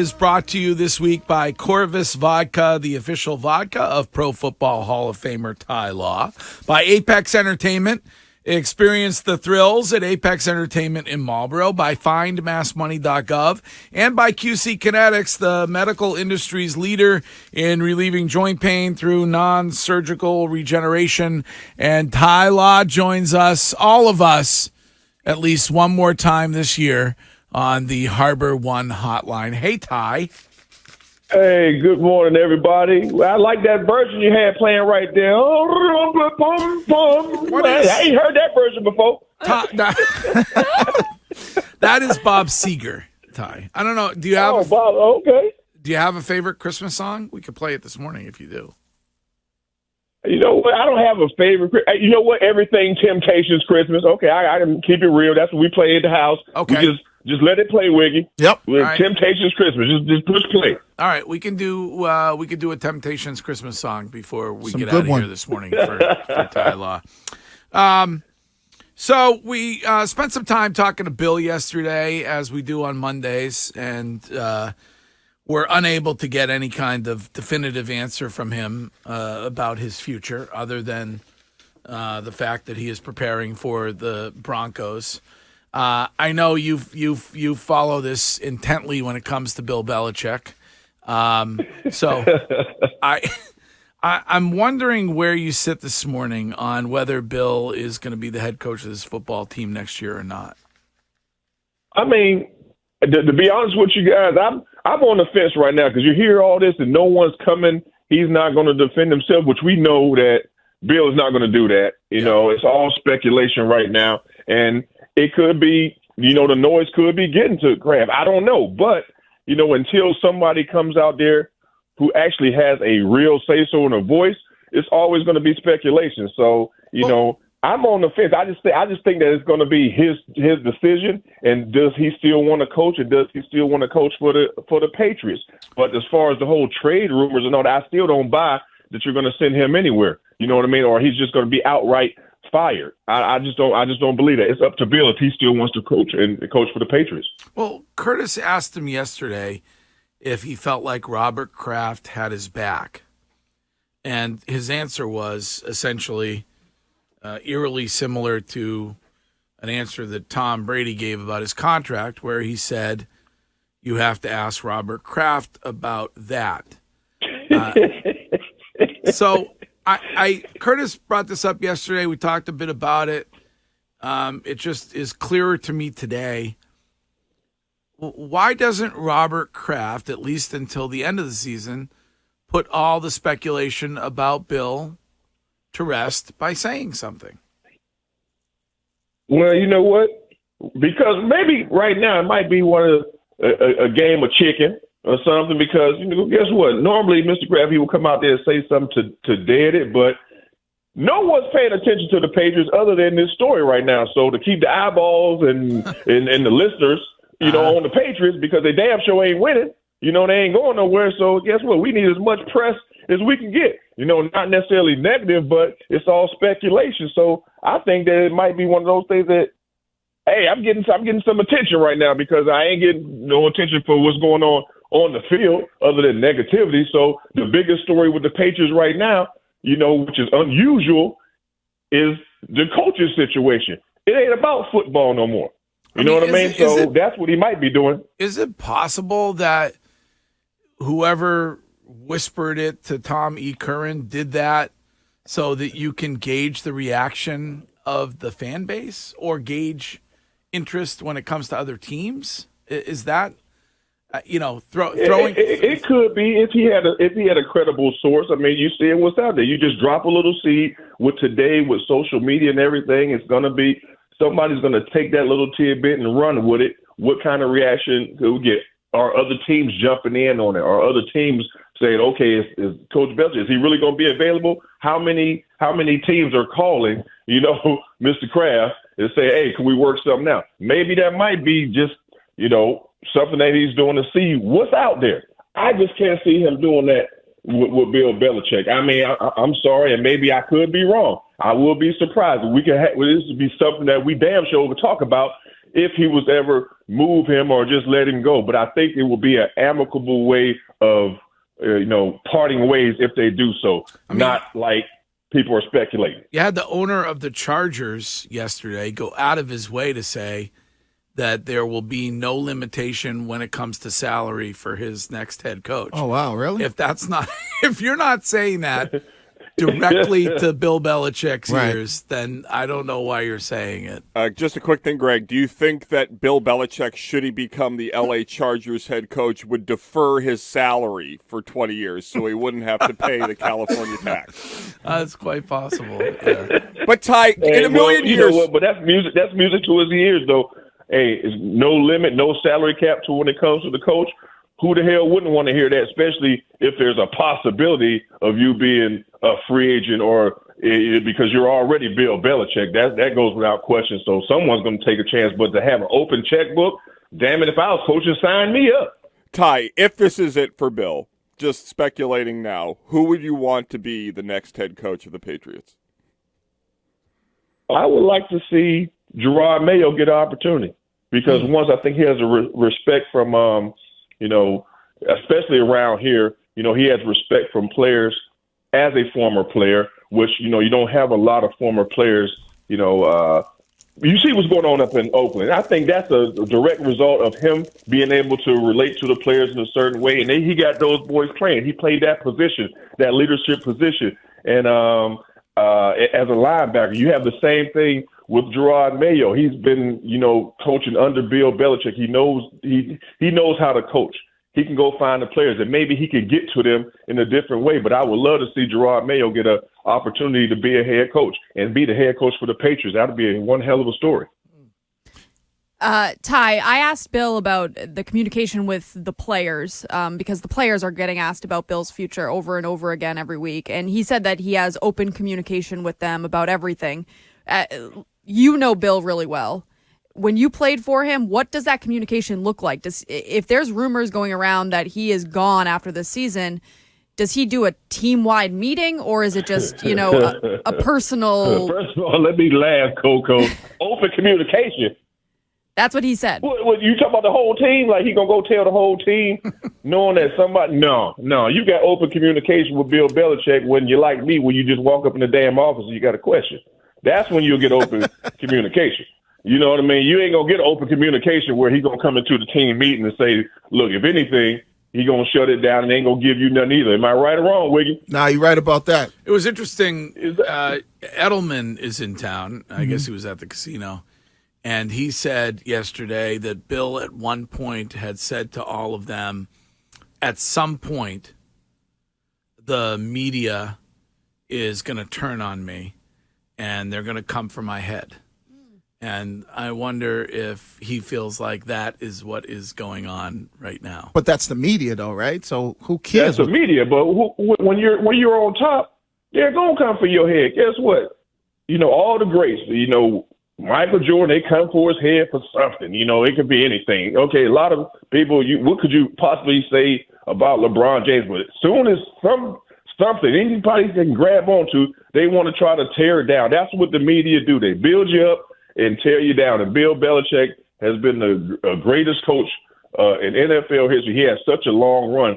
Is brought to you this week by Corvus Vodka, the official vodka of Pro Football Hall of Famer Ty Law, by Apex Entertainment. Experience the thrills at Apex Entertainment in Marlboro, by findmassmoney.gov, and by QC Kinetics, the medical industry's leader in relieving joint pain through non-surgical regeneration. And Ty Law joins us, all of us, at least one more time this year on the Harbor One hotline. Hey, Ty. Hey, good morning, everybody. I like that version you had playing right there. I ain't heard that version before. That is Bob Seger, Ty. I don't know. Do you have? Bob. Okay. Do you have a favorite Christmas song? We could play it this morning if you do. You know what? I don't have a favorite. You know what? Everything Temptations Christmas. Okay, I can keep it real. That's what we play at the house. Okay. We just let it play, Wiggy. Yep. Right. Temptations Christmas. Just push play. All right, we can do a Temptations Christmas song before we get out of here this morning for Ty Law. So we spent some time talking to Bill yesterday, as we do on Mondays, and we're unable to get any kind of definitive answer from him about his future, other than the fact that he is preparing for the Broncos. I know you follow this intently when it comes to Bill Belichick. So I'm wondering where you sit this morning on whether Bill is going to be the head coach of this football team next year or not. I mean, to be honest with you guys, I'm on the fence right now because you hear all this and no one's coming. He's not going to defend himself, which we know that Bill is not going to do that. You know, it's all speculation right now. And it could be, the noise could be getting to Kraft. I don't know. But, until somebody comes out there who actually has a real say-so and a voice, it's always going to be speculation. So, I'm on the fence. I just think that it's going to be his decision. And does he still want to coach, and does he still want to coach for the Patriots? But as far as the whole trade rumors and all that, I still don't buy that you're going to send him anywhere. You know what I mean? Or he's just going to be outright fired. I just don't believe that. It's up to Bill if he still wants to coach for the Patriots. Well, Curtis asked him yesterday if he felt like Robert Kraft had his back, and his answer was essentially eerily similar to an answer that Tom Brady gave about his contract, where he said, "You have to ask Robert Kraft about that." So Curtis brought this up yesterday. We talked a bit about it. It just is clearer to me today. Why doesn't Robert Kraft, at least until the end of the season, put all the speculation about Bill to rest by saying something? Well, you know what? Because maybe right now it might be a game of chicken or something, because guess what? Normally, Mr. Kraft, he will come out there and say something to dead it, but no one's paying attention to the Patriots other than this story right now. So to keep the eyeballs and the listeners, on the Patriots, because they damn sure ain't winning, they ain't going nowhere. So guess what? We need as much press as we can get. Not necessarily negative, but it's all speculation. So I think that it might be one of those things that, hey, I'm getting some attention right now, because I ain't getting no attention for what's going on the field other than negativity. So the biggest story with the Patriots right now, which is unusual, is the coaching situation. It ain't about football no more. You know what I mean? So that's what he might be doing. Is it possible that whoever whispered it to Tom E. Curran did that so that you can gauge the reaction of the fan base or gauge interest when it comes to other teams? Is that throwing? It could be if he had a credible source. I mean, you see what's out there. You just drop a little seed. With today, with social media and everything, it's going to be somebody's going to take that little tidbit and run with it. What kind of reaction could we get? Are other teams jumping in on it? Are other teams saying, okay, is Coach Belichick, is he really going to be available? How many teams are calling, Mr. Kraft and say, hey, can we work something out? Maybe that might be just, something that he's doing to see what's out there. I just can't see him doing that with Bill Belichick. I mean, I'm sorry, and maybe I could be wrong. I will be surprised. This would be something that we damn sure would talk about if he was ever move him or just let him go. But I think it will be an amicable way of, parting ways if they do so, not like people are speculating. You had the owner of the Chargers yesterday go out of his way to say that there will be no limitation when it comes to salary for his next head coach. Oh, wow, really? If you're not saying that directly to Bill Belichick's ears, then I don't know why you're saying it. Just a quick thing, Greg. Do you think that Bill Belichick, should he become the L.A. Chargers head coach, would defer his salary for 20 years so he wouldn't have to pay the California tax? That's quite possible. Yeah. But, Ty, in a million years... But that's music to his ears, though. Hey, it's no limit, no salary cap to when it comes to the coach. Who the hell wouldn't want to hear that, especially if there's a possibility of you being a free agent or because you're already Bill Belichick. That goes without question. So someone's going to take a chance. But to have an open checkbook, damn it, if I was coaching, sign me up. Ty, if this is it for Bill, just speculating now, who would you want to be the next head coach of the Patriots? I would like to see Jerod Mayo get an opportunity because once I think he has a respect from especially around here, he has respect from players as a former player, which, you don't have a lot of former players, you see what's going on up in Oakland. I think that's a direct result of him being able to relate to the players in a certain way. And then he got those boys playing. He played that position, that leadership position. And as a linebacker, you have the same thing with Jerod Mayo. He's been, coaching under Bill Belichick. He knows how to coach. He can go find the players, and maybe he can get to them in a different way. But I would love to see Jerod Mayo get an opportunity to be a head coach and be the head coach for the Patriots. That would be one hell of a story. Ty, I asked Bill about the communication with the players because the players are getting asked about Bill's future over and over again every week. And he said that he has open communication with them about everything. You know Bill really well. When you played for him, what does that communication look like? If there's rumors going around that he is gone after this season, does he do a team-wide meeting, or is it just, a personal... First of all, let me laugh, Coco. Open communication. That's what he said. What, you talking about the whole team? Like he gonna go tell the whole team, knowing that somebody? No. You got open communication with Bill Belichick when you're like me, when you just walk up in the damn office and you got a question. That's when you'll get open communication. You know what I mean? You ain't going to get open communication where he's going to come into the team meeting and say, look, if anything, he's going to shut it down and ain't going to give you nothing either. Am I right or wrong, Wiggy? Nah, you're right about that. It was interesting. Edelman is in town. I guess he was at the casino. And he said yesterday that Bill at one point had said to all of them, at some point, the media is going to turn on me and they're going to come for my head. And I wonder if he feels like that is what is going on right now. But that's the media, though, right? So who cares? That's the media. But when you're on top, they're gonna come for your head. Guess what? All the greats. Michael Jordan, they come for his head for something. It could be anything. Okay, a lot of people. What could you possibly say about LeBron James? But as soon as something anybody can grab onto, they want to try to tear it down. That's what the media do. They build you up and tear you down. And Bill Belichick has been the greatest coach in NFL history. He has such a long run.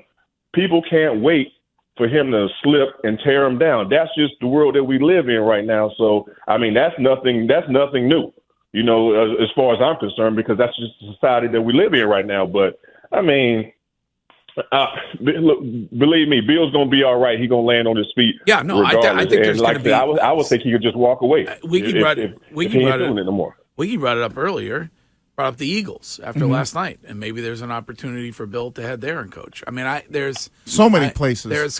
People can't wait for him to slip and tear him down. That's just the world that we live in right now. So, I mean, that's nothing new, as far as I'm concerned, because that's just the society that we live in right now. But, I mean, look, believe me, Bill's going to be all right. He's going to land on his feet. Yeah, no, I think there's going to be. I would think he could just walk away. Wiggy brought it up earlier. Brought up the Eagles after last night, and maybe there's an opportunity for Bill to head there and coach. I mean, there's so many places. There's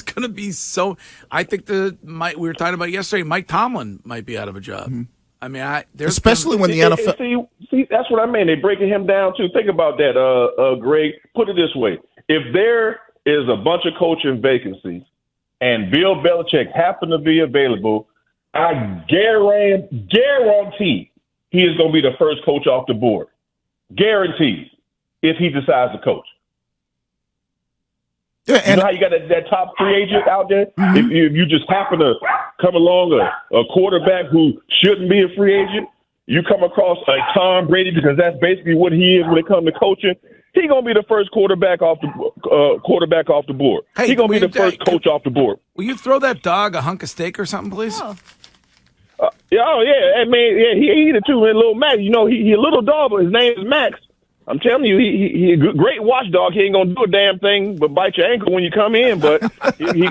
going to be so. I think we were talking about yesterday. Mike Tomlin might be out of a job. I mean, especially when the NFL. See, that's what I mean. They're breaking him down too. Think about that, Greg. Put it this way: if there is a bunch of coaching vacancies, and Bill Belichick happened to be available, I guarantee he is going to be the first coach off the board. Guaranteed, if he decides to coach. Yeah, and you know how you got that top free agent out there? If you just happen to come along a quarterback who shouldn't be a free agent, you come across a Tom Brady, because that's basically what he is when it comes to coaching. He gonna be the first quarterback off the board. Hey, He gonna be the first coach off the board. Will you throw that dog a hunk of steak or something, please? Oh. Yeah, I mean, yeah, he eat it too, man. Little Max, he a little dog, but his name is Max. I'm telling you, he a great watchdog. He ain't gonna do a damn thing but bite your ankle when you come in. But he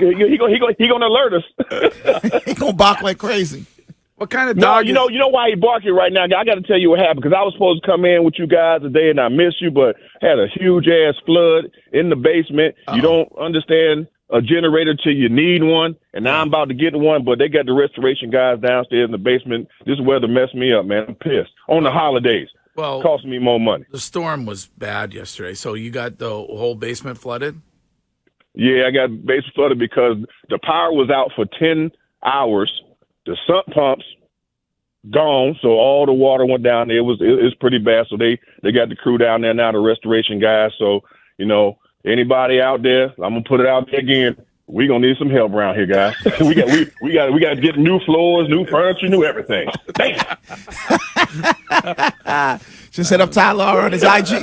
gonna alert us. He gonna bark like crazy. What kind of dog? No, you know why he barking right now? I got to tell you what happened, because I was supposed to come in with you guys today, and I missed you, but had a huge ass flood in the basement. You don't understand a generator till you need one, and now I'm about to get one, but they got the restoration guys downstairs in the basement. This weather messed me up, man. I'm pissed. On the holidays. Well, costing me more money. The storm was bad yesterday, so you got the whole basement flooded? Yeah, I got basement flooded because the power was out for 10 hours. The sump pumps gone, so all the water went down there. It was pretty bad, so they got the crew down there now, the restoration guys. So, anybody out there, I'm gonna put it out there again. We gonna need some help around here, guys. we got to get new floors, new furniture, new everything. Damn. Just hit up Tyler on his IG.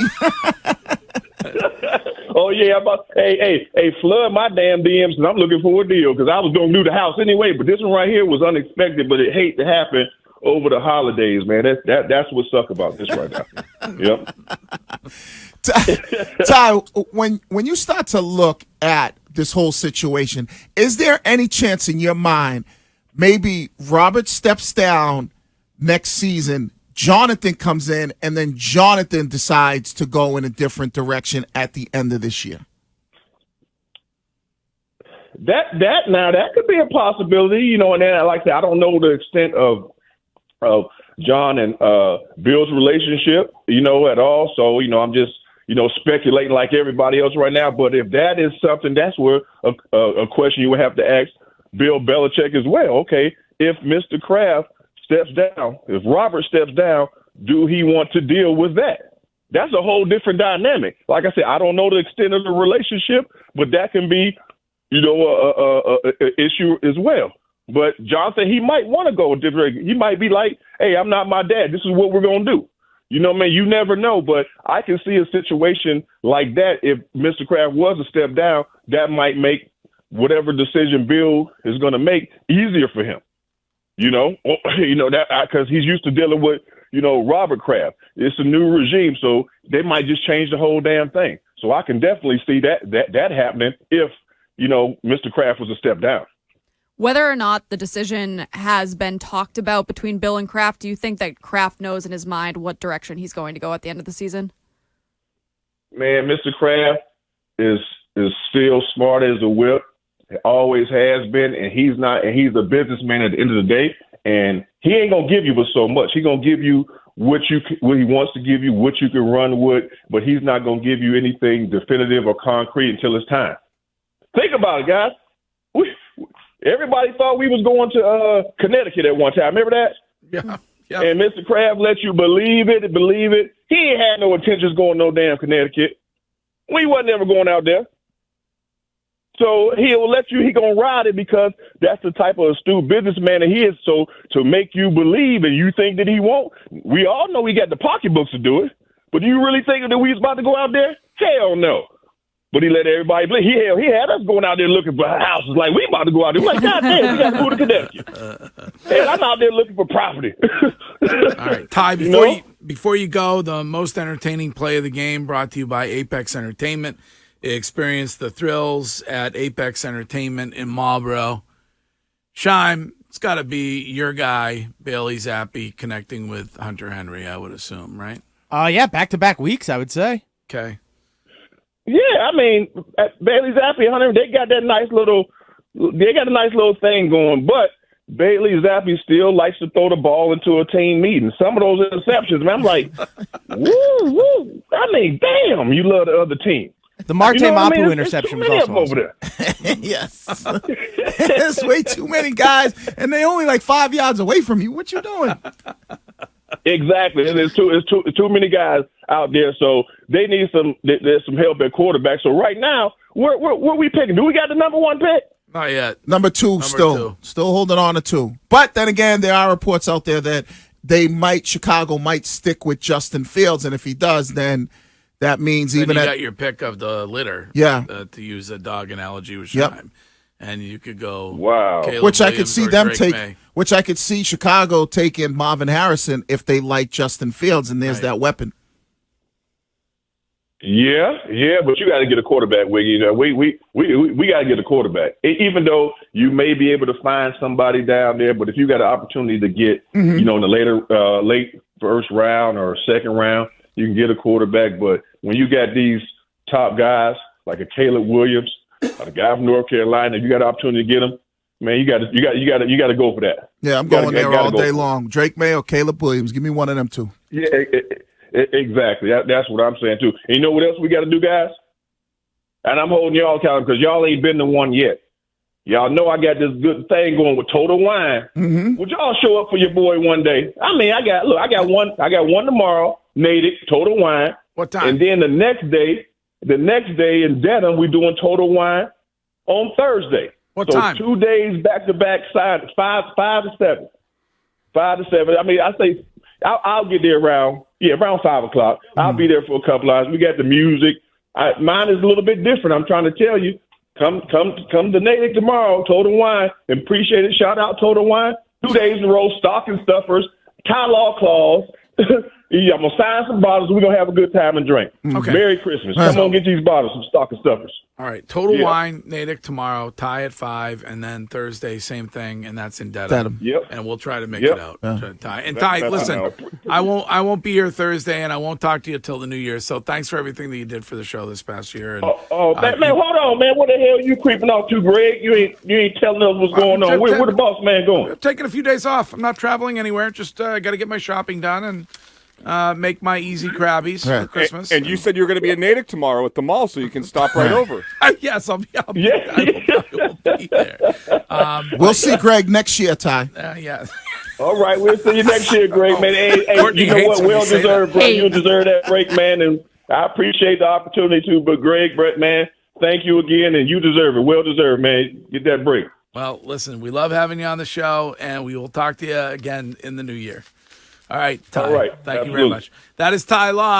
Oh yeah, hey, flood my damn DMs, because I'm looking for a deal, because I was gonna do the house anyway. But this one right here was unexpected, but it hate to happen over the holidays, man. That's what suck about this right now. Yep. Ty, when you start to look at this whole situation, is there any chance in your mind maybe Robert steps down next season, Jonathan comes in, and then Jonathan decides to go in a different direction at the end of this year? That could be a possibility, and then, like I said, I don't know the extent of John and Bill's relationship, at all. So, I'm just, speculating like everybody else right now. But if that is something, that's where a question you would have to ask Bill Belichick as well. Okay, if Mr. Kraft steps down, if Robert steps down, do he want to deal with that? That's a whole different dynamic. Like I said, I don't know the extent of the relationship, but that can be, a issue as well. But Jonathan, he might want to go a different. He might be like, "Hey, I'm not my dad. This is what we're gonna do." You never know. But I can see a situation like that. If Mr. Kraft was to step down, that might make whatever decision Bill is going to make easier for him. That because he's used to dealing with Robert Kraft. It's a new regime, so they might just change the whole damn thing. So I can definitely see that happening if Mr. Kraft was to step down. Whether or not the decision has been talked about between Bill and Kraft, do you think that Kraft knows in his mind what direction he's going to go at the end of the season? Man, Mr. Kraft is still smart as a whip. He always has been, and he's a businessman at the end of the day, and he ain't gonna give you but so much. He's gonna give you what he wants to give you, what you can run with, but he's not gonna give you anything definitive or concrete until it's time. Think about it, guys. Everybody thought we was going to Connecticut at one time. Remember that? Yeah. And Mr. Kraft let you believe it. He ain't had no intentions going no damn Connecticut. We wasn't ever going out there. So he'll let you, he gonna ride it because that's the type of astute businessman that he is. So to make you believe and you think that he won't, we all know he got the pocketbooks to do it. But do you really think that we was about to go out there? Hell no. But he let everybody believe. He had us going out there looking for houses. Like, we about to go out there. We're like, God damn, we got to move to Connecticut. And I'm out there looking for property. All right, Ty, before you go, the most entertaining play of the game brought to you by Apex Entertainment. Experience the thrills at Apex Entertainment in Marlboro. Shime, it's got to be your guy, Bailey Zappi, connecting with Hunter Henry, I would assume, right? Yeah, back-to-back weeks, I would say. Okay. Yeah, I mean, Bailey Zappi, Hunter, they got a nice little thing going, but Bailey Zappi still likes to throw the ball into a team meeting. Some of those interceptions, man, I'm like, woo. I mean, damn, you love the other team. The Marte Mapu interception was also over there. Yes. There's way too many guys, and they only like 5 yards away from you. What you doing? Exactly, and there's too many guys out there, so they need there's some help at quarterback. So right now, where we picking? Do we got the number one pick? Not yet. Number two, still holding on to 2. But then again, there are reports out there that Chicago might stick with Justin Fields, and if he does, then that means then even you at got your pick of the litter. Yeah. To use a dog analogy with Yep. Shime. And you could go Wow. Caleb which I could Williams see or them Drake take, May. which I could see Chicago taking Marvin Harrison if they like Justin Fields, and there's Right. that weapon. Yeah, but you got to get a quarterback, Wiggy. You know, we got to get a quarterback. Even though you may be able to find somebody down there, but if you got an opportunity to get, you know, in the late first round or second round, you can get a quarterback. But when you got these top guys like a Caleb Williams, a guy from North Carolina, you got an opportunity to get him. Man, you got to go for that. Yeah, I'm going there all day long. Drake May or Caleb Williams. Give me one of them two. Yeah, exactly. That's what I'm saying, too. And you know what else we got to do, guys? And I'm holding y'all accountable because y'all ain't been the one yet. Y'all know I got this good thing going with Total Wine. Mm-hmm. Would y'all show up for your boy one day? I mean, I got one tomorrow, Natick, Total Wine. What time? And then the next day in Dedham, we're doing Total Wine on Thursday. What time? 2 days back to back, 5 to 7. 5 to 7. I mean, I say I'll get there around 5 o'clock. I'll be there for a couple hours. We got the music. Mine is a little bit different. I'm trying to tell you. Come to Natick tomorrow, Total Wine. Appreciate it. Shout out Total Wine. 2 days in a row, stocking stuffers, Tylaw claws. I'm going to sign some bottles. We're going to have a good time and drink. Okay. Merry Christmas. Come on, get these bottles, some stocking stuffers. All right. Total Wine, Natick tomorrow, tie at 5, and then Thursday, same thing, and that's in Dedham. Yep. And we'll try to make it out. Ty. And Ty, that's listen, how- I won't be here Thursday, and I won't talk to you till the New Year. So thanks for everything that you did for the show this past year. And, Man, hold on, man. What the hell are you creeping off to, Greg? You ain't telling us what's going on. Where the boss man going? I'm taking a few days off. I'm not traveling anywhere. Just got to get my shopping done and make my easy Krabbies for Christmas. And you said you were going to be in Natick tomorrow at the mall, so you can stop right over. Yes, I'll be there. We'll see Greg next year, Ty. Yeah. All right, we'll see you next year, Greg, man. Hey, Courtney you know hates what? when you Well say deserved, that. bro. Hey. You deserve that break, man, and I appreciate the opportunity too. But Greg, Brett, man, thank you again, and you deserve it. Well deserved, man. Get that break. Well, listen, we love having you on the show, and we will talk to you again in the new year. All right, Ty. All right, Thank you very absolutely. much. That is Ty Law.